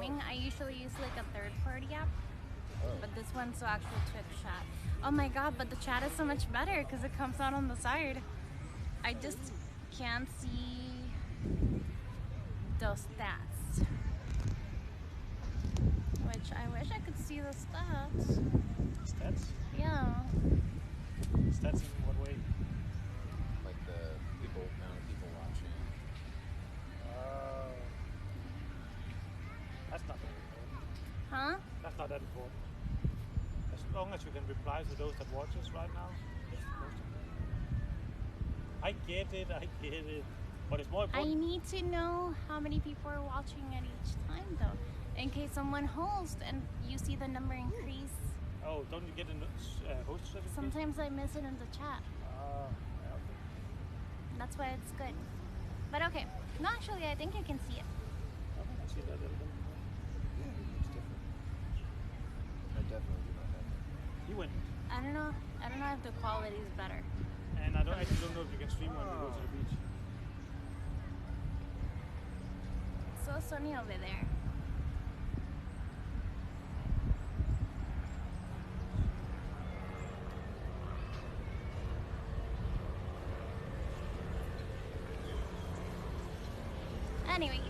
booking. I usually use like a third-party app, Oh. but this one's actually took chat. Oh my god, but the chat is so much better because it comes out on the side. I just can't see those stats. Which I wish I could see the stats. Stats? Yeah. Stats in what way? Like the amount of people watching. That's not that important. Huh? That's not that important. As long as you can reply to those that watch us right now, that's the most important. I get it. But it's more I important. need to know how many people are watching at each time though. In case someone hosts and you see the number increase. Oh, don't you get a host certificate? Sometimes I miss it in the chat. Yeah, okay. That's why it's good. But okay. No, actually, I think I can see it. Okay, I see that a little bit. Yeah, it's different. I definitely do not have that. You win. I don't know if the quality is better. And I actually don't know if you can stream when you go to the beach. It's so sunny over there. Anyways,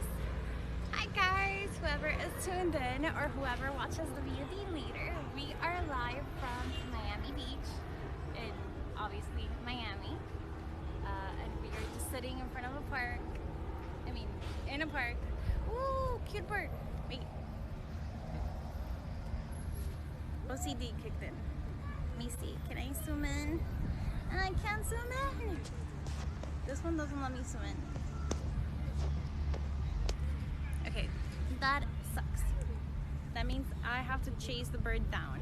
hi guys, whoever is tuned in or whoever watches the VOD later, we are live from Miami Beach, in obviously Miami, and we are just sitting in front of a park, in a park. Ooh, cute bird. Wait. OCD kicked in. Let me see, can I zoom in? I can't zoom in. This one doesn't let me zoom in. Okay, that sucks. That means I have to chase the bird down.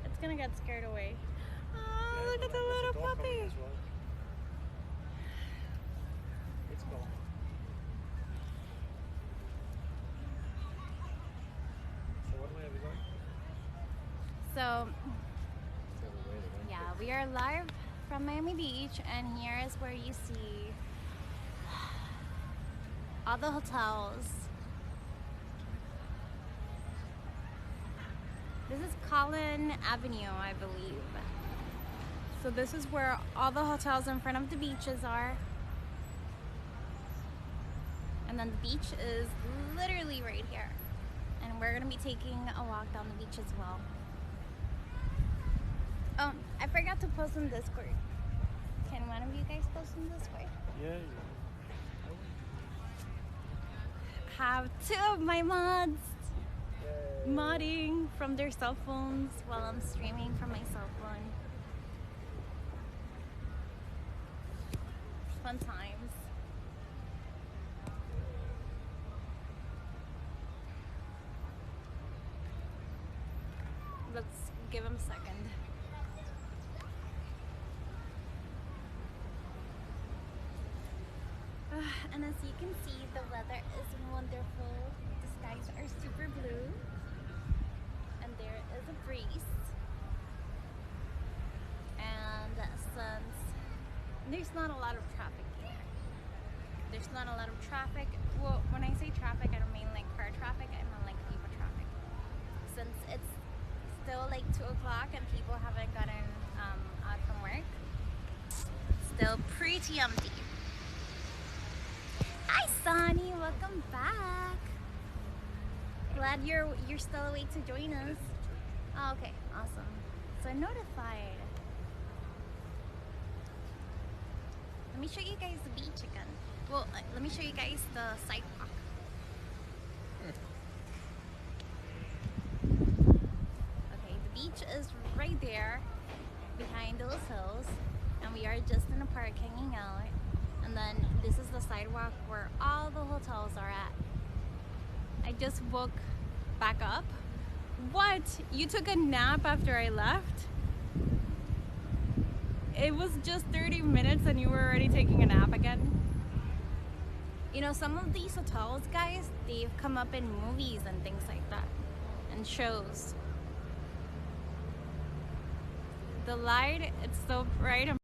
It's gonna get scared away. Oh, Yeah, look at the there's a little dog coming puppy. as well. It's gone. So what way are we going? So, The other way, the yeah, we are live from Miami Beach, and here is where you see all the hotels. This is Collin Avenue, I believe. So this is where all the hotels in front of the beaches are. And then the beach is literally right here. And we're gonna be taking a walk down the beach as well. Oh, I forgot to post on Discord. Can one of you guys post on Discord? Yeah. Have two of my mods modding from their cell phones while I'm streaming from my cell phone. Fun times. Let's give him a second. And as you can see, the weather is wonderful. The skies are super blue. And there is a breeze. And since there's not a lot of traffic here. There's not a lot of traffic. Well, when I say traffic, I don't mean like car traffic, I mean like people traffic. Since it's still like 2 o'clock and people haven't gotten out from work, still pretty empty. Hi Sonny, welcome back. Glad you're still awake to join us. Oh, okay, awesome. So notified. Let me show you guys the beach again. Well, let me show you guys the sidewalk. Okay, the beach is right there behind those hills, and we are just in the park hanging out. And then this is the sidewalk where all the hotels are at. I just woke back up. What? You took a nap after I left? It was just 30 minutes and you were already taking a nap again? You know, some of these hotels, guys, they've come up in movies and things like that, and shows. The light, it's so bright.